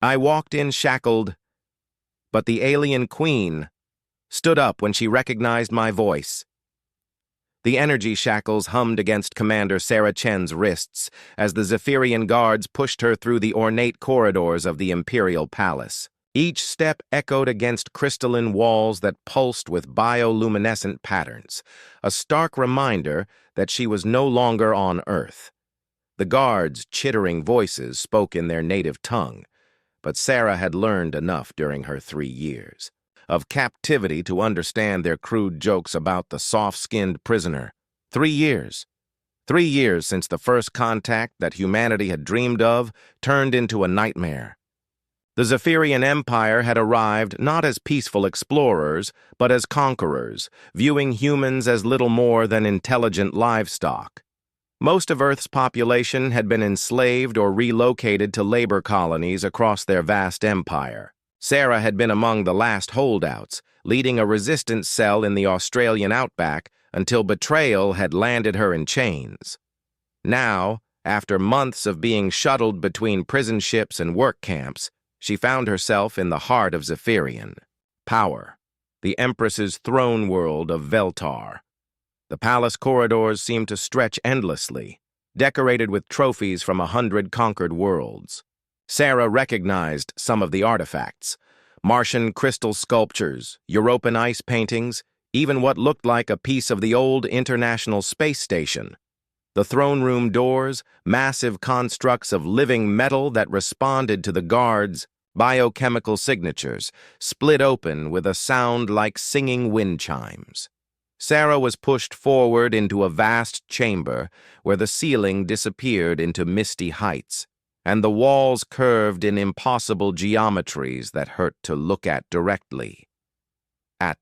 I walked in shackled, but the alien queen stood up when she recognized my voice. The energy shackles hummed against Commander Sarah Chen's wrists as the Zephyrian guards pushed her through the ornate corridors of the Imperial Palace. Each step echoed against crystalline walls that pulsed with bioluminescent patterns, a stark reminder that she was no longer on Earth. The guards' chittering voices spoke in their native tongue, but Sarah had learned enough during her 3 years of captivity to understand their crude jokes about the soft-skinned prisoner. 3 years. 3 years since the first contact that humanity had dreamed of turned into a nightmare. The Zephyrian Empire had arrived not as peaceful explorers, but as conquerors, viewing humans as little more than intelligent livestock. Most of Earth's population had been enslaved or relocated to labor colonies across their vast empire. Sarah had been among the last holdouts, leading a resistance cell in the Australian outback until betrayal had landed her in chains. Now, after months of being shuttled between prison ships and work camps, she found herself in the heart of Zephyrian power, the Empress's throne world of Veltar. The palace corridors seemed to stretch endlessly, decorated with trophies from 100 conquered worlds. Sarah recognized some of the artifacts: Martian crystal sculptures, European ice paintings, even what looked like a piece of the old International Space Station. The throne room doors, massive constructs of living metal that responded to the guards' biochemical signatures, split open with a sound like singing wind chimes. Sarah was pushed forward into a vast chamber where the ceiling disappeared into misty heights, and the walls curved in impossible geometries that hurt to look at directly. At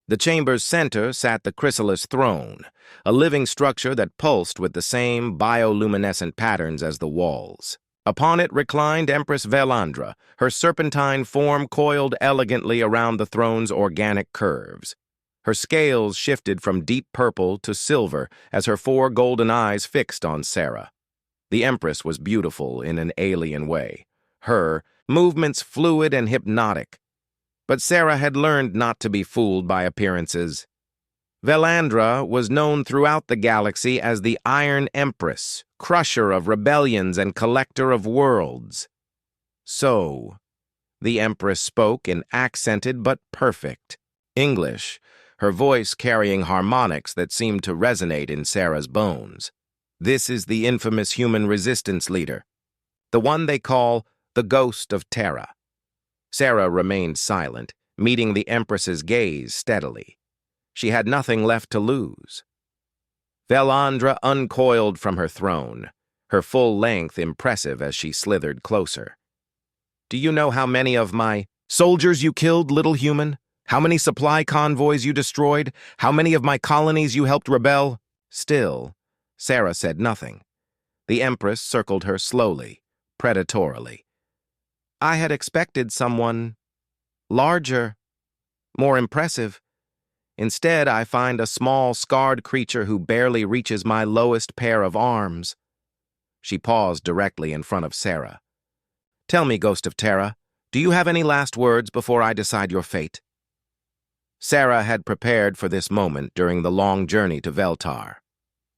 the chamber's center sat the chrysalis throne, a living structure that pulsed with the same bioluminescent patterns as the walls. Upon it reclined Empress Velandra, her serpentine form coiled elegantly around the throne's organic curves. Her scales shifted from deep purple to silver as her 4 golden eyes fixed on Sarah. The Empress was beautiful in an alien way, her movements fluid and hypnotic. But Sarah had learned not to be fooled by appearances. Velandra was known throughout the galaxy as the Iron Empress, crusher of rebellions and collector of worlds. So, the Empress spoke in accented but perfect English, her voice carrying harmonics that seemed to resonate in Sarah's bones. This is the infamous human resistance leader, the one they call the Ghost of Terra. Sarah remained silent, meeting the Empress's gaze steadily. She had nothing left to lose. Velandra uncoiled from her throne, her full length impressive as she slithered closer. "Do you know how many of my soldiers you killed, little human? How many supply convoys you destroyed? How many of my colonies you helped rebel?" Still, Sarah said nothing. The Empress circled her slowly, predatorily. "I had expected someone larger, more impressive. Instead, I find a small, scarred creature who barely reaches my lowest pair of arms." She paused directly in front of Sarah. "Tell me, Ghost of Terra, do you have any last words before I decide your fate?" Sarah had prepared for this moment during the long journey to Veltar.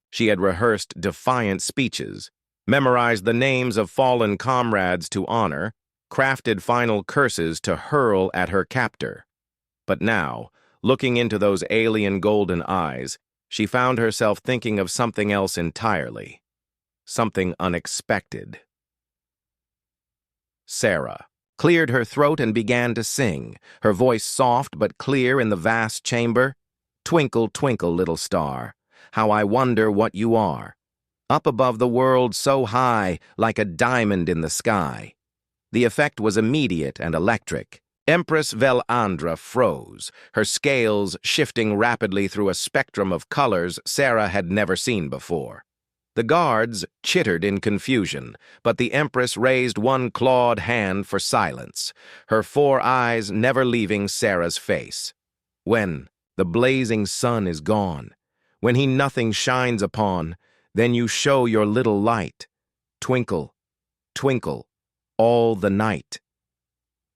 She had rehearsed defiant speeches, memorized the names of fallen comrades to honor, crafted final curses to hurl at her captor. But now, looking into those alien golden eyes, she found herself thinking of something else entirely. Something unexpected. Sarah cleared her throat and began to sing, her voice soft but clear in the vast chamber. "Twinkle, twinkle, little star, how I wonder what you are. Up above the world so high, like a diamond in the sky." The effect was immediate and electric. Empress Velandra froze, her scales shifting rapidly through a spectrum of colors Sarah had never seen before. The guards chittered in confusion, but the Empress raised one clawed hand for silence, her 4 eyes never leaving Sarah's face. "When the blazing sun is gone, when he nothing shines upon, then you show your little light. Twinkle, twinkle, all the night."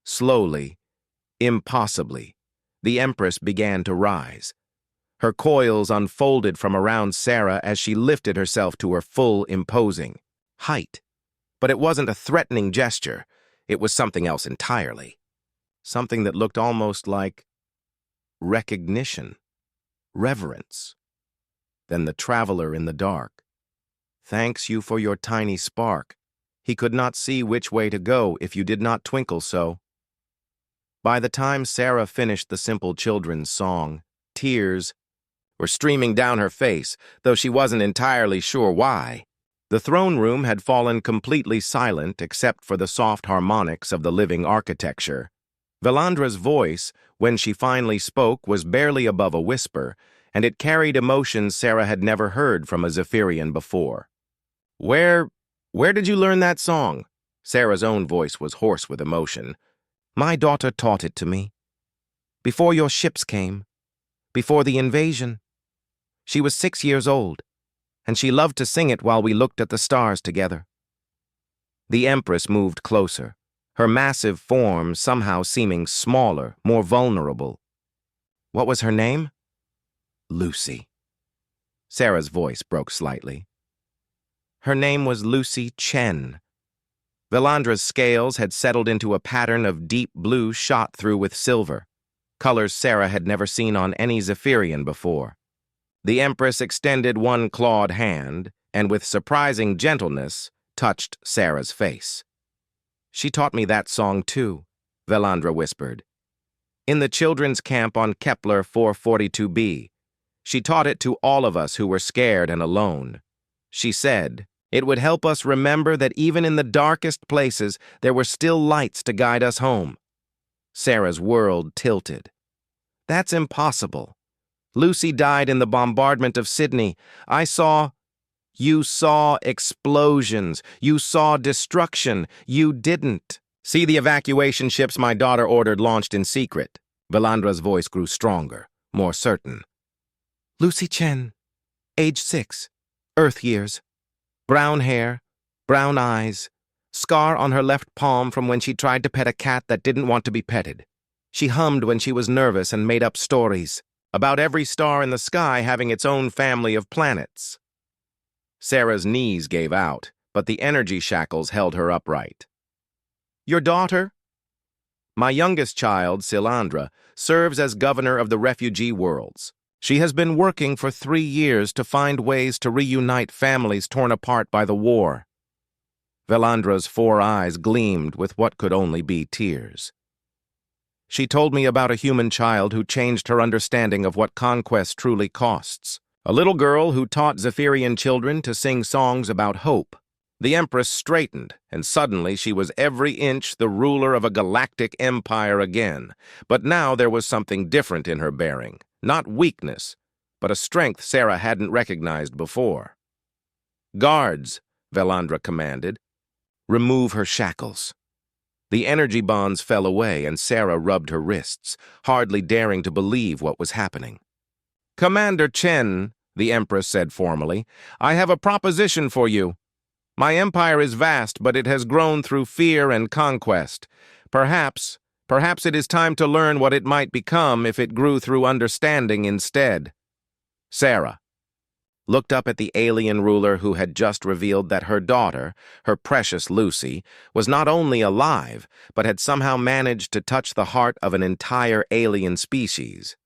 Slowly, impossibly, the Empress began to rise. Her coils unfolded from around Sarah as she lifted herself to her full, imposing height. But it wasn't a threatening gesture. It was something else entirely. Something that looked almost like recognition, reverence. Then the traveler in the dark. Thanks you for your tiny spark. He could not see which way to go if you did not twinkle so. By the time Sarah finished the simple children's song, tears were streaming down her face, though she wasn't entirely sure why. The throne room had fallen completely silent except for the soft harmonics of the living architecture. Velandra's voice, when she finally spoke, was barely above a whisper, and it carried emotions Sarah had never heard from a Zephyrian before. Where did you learn that song? Sarah's own voice was hoarse with emotion. My daughter taught it to me. Before your ships came. Before the invasion. She was 6 years old, and she loved to sing it while we looked at the stars together. The Empress moved closer, her massive form somehow seeming smaller, more vulnerable. What was her name? Lucy. Sarah's voice broke slightly. Her name was Lucy Chen. Velandra's scales had settled into a pattern of deep blue shot through with silver, colors Sarah had never seen on any Zephyrian before. The Empress extended one clawed hand, and with surprising gentleness, touched Sarah's face. She taught me that song too, Velandra whispered. In the children's camp on Kepler 442b. She taught it to all of us who were scared and alone. She said, it would help us remember that even in the darkest places, there were still lights to guide us home. Sarah's world tilted. That's impossible. Lucy died in the bombardment of Sydney. You saw explosions. You saw destruction. You didn't. See the evacuation ships my daughter ordered launched in secret. Velandra's voice grew stronger, more certain. Lucy Chen, age 6, Earth years, brown hair, brown eyes, scar on her left palm from when she tried to pet a cat that didn't want to be petted. She hummed when she was nervous and made up stories about every star in the sky having its own family of planets. Sarah's knees gave out, but the energy shackles held her upright. Your daughter? My youngest child, Silandra, serves as governor of the refugee worlds. She has been working for 3 years to find ways to reunite families torn apart by the war. Velandra's 4 eyes gleamed with what could only be tears. She told me about a human child who changed her understanding of what conquest truly costs. A little girl who taught Zephyrian children to sing songs about hope. The Empress straightened, and suddenly she was every inch the ruler of a galactic empire again. But now there was something different in her bearing. Not weakness, but a strength Sarah hadn't recognized before. Guards, Velandra commanded. Remove her shackles. The energy bonds fell away, and Sarah rubbed her wrists, hardly daring to believe what was happening. Commander Chen, the Empress said formally, I have a proposition for you. My empire is vast, but it has grown through fear and conquest. Perhaps it is time to learn what it might become if it grew through understanding instead. Sarah looked up at the alien ruler who had just revealed that her daughter, her precious Lucy, was not only alive, but had somehow managed to touch the heart of an entire alien species.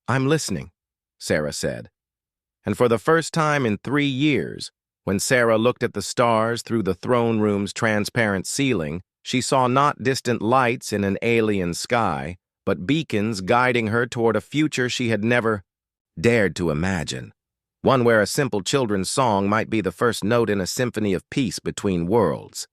I'm listening, Sarah said. And for the first time in 3 years, when Sarah looked at the stars through the throne room's transparent ceiling, she saw not distant lights in an alien sky, but beacons guiding her toward a future she had never dared to imagine. One where a simple children's song might be the first note in a symphony of peace between worlds.